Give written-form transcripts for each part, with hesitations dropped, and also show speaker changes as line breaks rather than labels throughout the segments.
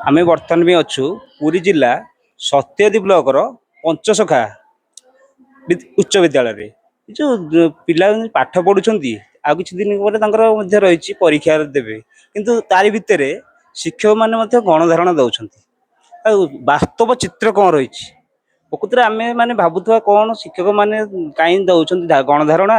आमे बर्तमान भी अच्छु पुरी जिला सत्यदी ब्लॉक पंचसखा उच्च विद्यालय रे जो पिला पाठ पढ़ुଛନ୍ତି आ किछि दिन ପରେ ତାଙ୍କର ମଧ୍ୟ ରହିଛି ପରୀକ୍ଷା ଦେବେ କିନ୍ତୁ ତାରି ଭିତରେ ଶିକ୍ଷକ ମାନେ ମଧ୍ୟ ଗଣଧାରଣା ଦଉଛନ୍ତି ଆଉ ବାସ୍ତବ ଚିତ୍ର କଣ ରହିଛି ପ୍ରକୃତରେ ଆମେ ମାନେ ଭାବୁଥିବା କଣ ଶିକ୍ଷକ ମାନେ କାହିଁ ଦଉଛନ୍ତି ଗଣଧାରଣା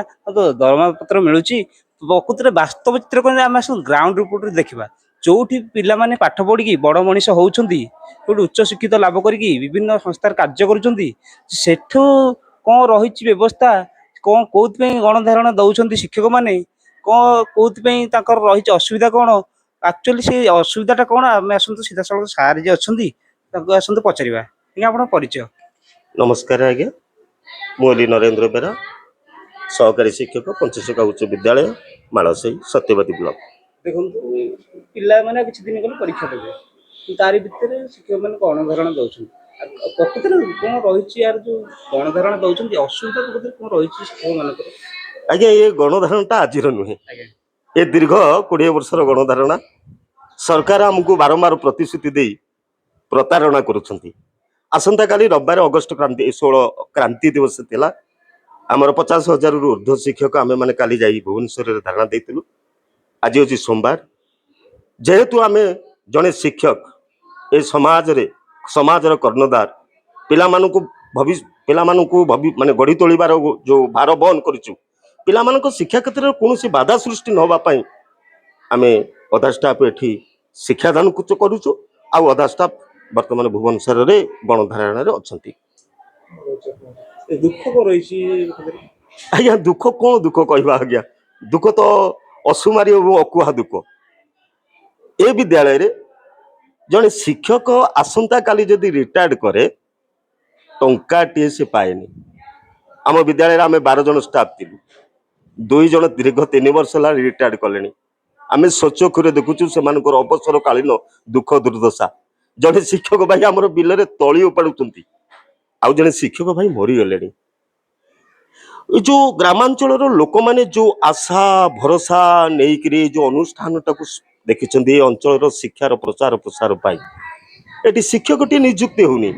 ଦରମା ପତ୍ର ମିଳୁଛି ପ୍ରକୃତରେ ବାସ୍ତବ ଚିତ୍ର କଣ ଆମେ ଗ୍ରାଉଣ୍ଡ ରିପୋର୍ଟ ଦେଖିବା ଯୋଉଠି ପିଲାମାନେ ପାଠ ପଢିକି ବଡ ମଣିଷ ହଉଛନ୍ତି ଯୋଉଠି ଉଚ୍ଚ ଶିକ୍ଷିତ ଲାଭ କରିକି ବିଭିନ୍ନ ସଂସ୍ଥାର କାର୍ଯ୍ୟ କରୁଛନ୍ତି ସେଠୁ କଣ ରହିଛି ବ୍ୟବସ୍ଥା କଣ କୋଉଥିପାଇଁ ଗଣଧାରଣା ଦଉଛନ୍ତି ଶିକ୍ଷକ ମାନେ କଣ କୋଉଥିପାଇଁ ତାଙ୍କର ରହିଛି ଅସୁବିଧା କଣ ଆକ୍ଚୁଆଲି ସେ ଅସୁବିଧାଟା କଣ ଆମେ ଆସନ୍ତୁ ସିଧାସଳଖ ସାର୍ ଯିଏ ଅଛନ୍ତି ତାଙ୍କୁ ଆସନ୍ତୁ ପଚାରିବା ଆଜ୍ଞା ଆପଣଙ୍କ ପରିଚୟ।
नमस्कार आज्ञा मुली नरेंद्र बेरा सहकारी शिक्षक पंचसखा उच्च विद्यालय मालसई सत्यवादी ब्लॉक।
देखो पिलाମାନେ କିଛି ଦିନ ଗଲେ ପରୀକ୍ଷା ଦେବେ ତାରି ଭିତରେ ଶିକ୍ଷକ ମାନେ ଗଣଧାରଣା ଦଉଛନ୍ତି ପ୍ରକୃତରେ କଣ ରହିଛି ୟାର ଯୋଉ ଗଣଧାରଣା ଦଉଛନ୍ତି ଅସୁବିଧା ପ୍ରକୃତରେ କଣ ରହିଛି ଶିକ୍ଷକ ମାନଙ୍କର।
आज्ञा ये गणधारणा आज नुहे ये दीर्घ 20 वर्षर गणधारणा सरकार आमको बारंबार प्रतिश्रुति दे प्रतारणा करुछंती। आसंता काली रविवार अगस्ट क्रांति 16 क्रांति दिवस थिला आमर 50,000 रु ऊर्ध्व शिक्षक आमे माने काली जाई भुवनेश्वर रे धारणा देतिलु। आज होची सोमवार जेहेतु आमे जने शिक्षक ए समाजर कर्णधार पिला मानकु माने गढ़ी तोलिबार जो भार बहन करिछु पिला मानको शिक्षा क्षेत्र में कौन बाधा सृष्टि न होबा पई आमे अधा स्टाफ एठी शिक्षादान करुछु आ अधा स्टाफ वर्तमान भुवनेश्वर रे गणधारणा रे अछंती।
दुख को रही
आज्ञा दुख कौन दुख कहवा आज्ञा दुख तो असुमारी और अकुहा दुख ए विद्यालय रे जने शिक्षक आसंता काली जदि रिटायर्ड करे टंकाटे से पाएनि। आम विद्यालय आम 12 जन स्टाफ थिलु 2 जन दीर्घ 3 वर्ष ला रिटायर्ड कले आम स्वचक्षुरे देखुचु से अवसर कालीन दुख दुर्दशा जने शिक्षक भाई आमर बिल तली उपाड़ुंट आउ जने शिक्षक भाई मरीगले। जो ग्रामांचल लोक मैंने जो आशा भरोसा नहीं जो अनुष्ठान टाक देखी अंचल शिक्षार प्रचार प्रसार पाई ये शिक्षक टी नियुक्ति होनी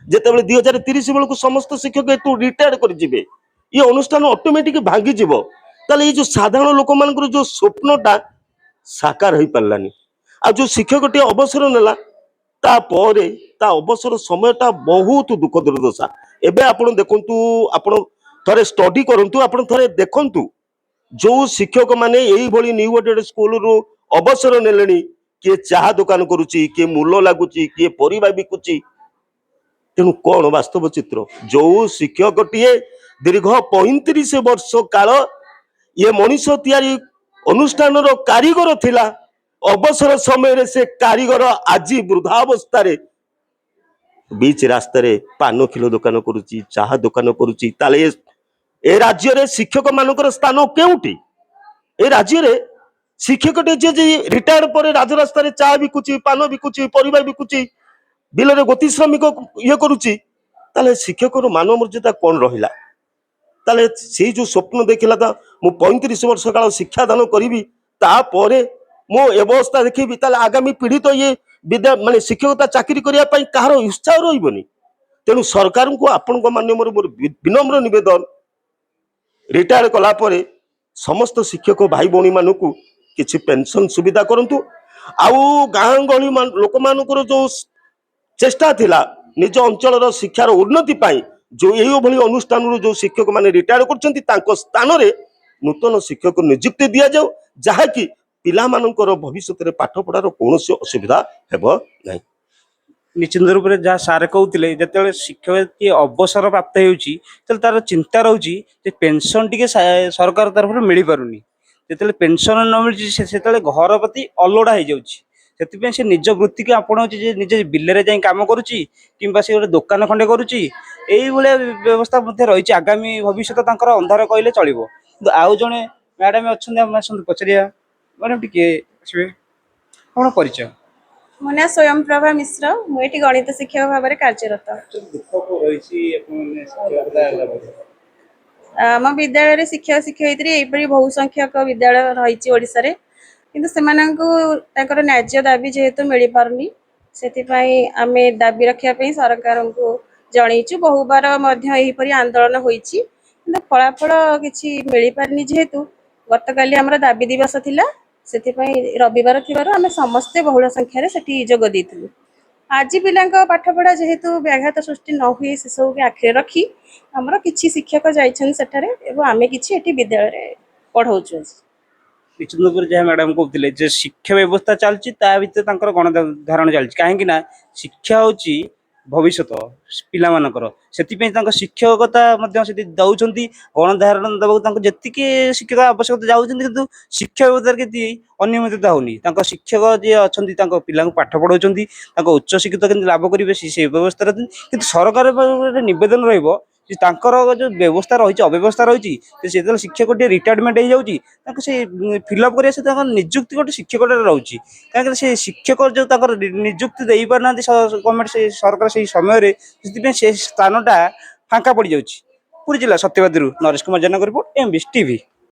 जिते 2030 बेलू समस्त शिक्षक ये रिटायर्ड कर ये अनुष्ठान ऑटोमेटिक भांगी ये जो साधारण लोक मान जो स्वप्नटा साकार हो पारानी आ जो शिक्षक टी अवसर नेला तापर ता अवसर समयटा बहुत दुख दुर्दशा एबे आपण देखंतु आपण थरे स्टडी करंतु आपण थरे देखंतु जो शिक्षक माने एई भली न्यू अडेड स्कूल रो अवसर नेलेनी किए चाहा दुकान करूची किए मूल लागुची किए परिबा बिकुची तेणु कौन वास्तव चित्र जो शिक्षक टीए दीर्घ 35 वर्ष काल ये मनीष तैयारी अनुष्ठान रो कारीगर थिला अवसर समय रे से कारीगर आज वृद्धावस्था रे बीच रास्ता रे पान खिलो दुकान करूची चाहा दुकान करूची ताले ए राज्य रे शिक्षक मानकर स्थान केउटी ए राज्य रे शिक्षक जे रिटायर पर राजरास्ता रे चाहा बिकुची पान बिकुची परिबा बिकुची बिल रे गति श्रमिक ये करूची ताले शिक्षक रो मान मर्यादा कौन रहिला ताले से जो स्वप्न देखिला था मु 35 वर्ष काल शिक्षा दान करी तापरे मो अवस्था देखी ताले आगामी पीढ़ी तो ये विद्या माने शिक्षकता चाकरी करिया पई कहार उत्साह रहिबनी। तेणु सरकार को आपण माध्यम मोर विनम्र निवेदन रिटायर कला परे समस्त शिक्षक भाई भौणी मानकू किछि पेंशन सुविधा करंतु आउ गाँ गहली लोक मानकर जो चेष्टा थिला निज अंचल शिक्षार उन्नति पाई जो यही भली अनुष्ठान जो शिक्षक माने रिटायर करछंती तांको स्थान रे नूतन शिक्षक नियुक्ति दिया जाऊ जहाँकि पिला मानकर भविष्य रे पाठ पढ़ार कौन असुविधा हेबो नहीं।
निश्चित रूप से जहाँ सारे कहते जो शिक्षक किए अवसर प्राप्त हो तार चिंता रोचे पेनसन टी सरकार तरफ मिल पारनी जो पेनसन न मिली से घर प्रति अलोड़ा हो जाए से निज वृत्ति की आपणाऊँ निज बिल में कम करुच्ची कि गोटे दुकान खंडे करुच्ची व्यवस्था रही आगामी भविष्य अंधार कहले चलो आउ जड़े मैडम अच्छा पचार मैडम टी कौन परिचय
मो ना स्वयं प्रभा मिश्र मुझे गणित शिक्षक भाव में कार्यरत। आम विद्यालय शिक्षक शिक्षयित्री यहीपरी बहु संख्यक विद्यालय रही ओडिशा रे किंतु सेमानंकु तांकर न्याज्य दाबी जेहेतु मिल पारुनी ସେଥିପାଇଁ ଆମେ ଦାବି ରଖିବା ପାଇଁ ସରକାରଙ୍କୁ ଜଣେଇଛୁ। ବହୁବାର ମଧ୍ୟ ଏହିପରି ଆନ୍ଦୋଳନ ହୋଇଛି, କିନ୍ତୁ ଫଳାଫଳ କିଛି ମିଳିପାରିନି। ଯେହେତୁ ଗତକାଲି ଆମର ଦାବି ଦିବସ ଥିଲା, ସେଥିପାଇଁ ରବିବାର ଥିବାରୁ ଆମେ ସମସ୍ତେ ବହୁଳ ସଂଖ୍ୟାରେ ସେଠି ଯୋଗ ଦେଇଥିଲୁ। ଆଜି ପିଲାଙ୍କ ପାଠପଢ଼ା ଯେହେତୁ ବ୍ୟାଘାତ ସୃଷ୍ଟି ନ ହୁଏ ସେସବୁକୁ ଆଖିରେ ରଖି ଆମର କିଛି ଶିକ୍ଷକ ଯାଇଛନ୍ତି ସେଠାରେ ଏବଂ ଆମେ କିଛି ଏଠି ବିଦ୍ୟାଳୟରେ ପଢ଼ଉଛୁ ଆଜି।
ନିଶ୍ଚିତ ରୂପରେ ଯାହା ମ୍ୟାଡାମ କହୁଥିଲେ ଯେ ଶିକ୍ଷା ବ୍ୟବସ୍ଥା ଚାଲିଛି ତା ଭିତରେ ତାଙ୍କର ଗଣଧାରଣ ଚାଲିଛି, କାହିଁକି ନା ଶିକ୍ଷା ହଉଛି ଭବିଷ୍ୟତ ପିଲାମାନଙ୍କର। ସେଥିପାଇଁ ତାଙ୍କ ଶିକ୍ଷକତା ମଧ୍ୟ ସେଠି ଦଉଛନ୍ତି, ଗଣଧାରଣ ଦେବାକୁ ତାଙ୍କୁ ଯେତିକି ଶିକ୍ଷକ ଆବଶ୍ୟକତା ଯାଉଛନ୍ତି, କିନ୍ତୁ ଶିକ୍ଷା ବ୍ୟବସ୍ଥାରେ କିଛି ଅନିୟମିତତା ହଉନି। ତାଙ୍କ ଶିକ୍ଷକ ଯିଏ ଅଛନ୍ତି ତାଙ୍କ ପିଲାଙ୍କୁ ପାଠ ପଢାଉଛନ୍ତି, ତାଙ୍କ ଉଚ୍ଚ ଶିକ୍ଷିତ କେମିତି ଲାଭ କରିବେ ସେ ବ୍ୟବସ୍ଥାରେ ଅଛନ୍ତି। କିନ୍ତୁ ସରକାର ଗୋଟେ ନିବେଦନ ରହିବ ଯେ ତାଙ୍କର ଯୋଉ ବ୍ୟବସ୍ଥା ରହିଛି ଅବ୍ୟବସ୍ଥା ରହିଛି, ଯେତେବେଳେ ଶିକ୍ଷକଟି ରିଟାୟାରମେଣ୍ଟ ହେଇଯାଉଛି ତାଙ୍କୁ ସେ ଫିଲ୍ଅପ୍ କରିବା ସହିତ ତାଙ୍କର ନିଯୁକ୍ତି ଗୋଟେ ଶିକ୍ଷକଟାରେ ରହୁଛି। କାହିଁକିନା ସେ ଶିକ୍ଷକ ଯୋଉ ତାଙ୍କର ନିଯୁକ୍ତି ଦେଇପାରୁନାହାନ୍ତି ଗଭର୍ଣ୍ଣମେଣ୍ଟ ସେ ସରକାର ସେଇ ସମୟରେ, ସେଥିପାଇଁ ସେ ସ୍ଥାନଟା ଫାଙ୍କା ପଡ଼ିଯାଉଛି। ପୁରୀ ଜିଲ୍ଲା ସତ୍ୟବାଦୀରୁ ନରେଶ କୁମାର ଜେନାଙ୍କ ରିପୋର୍ଟ, MBC TV।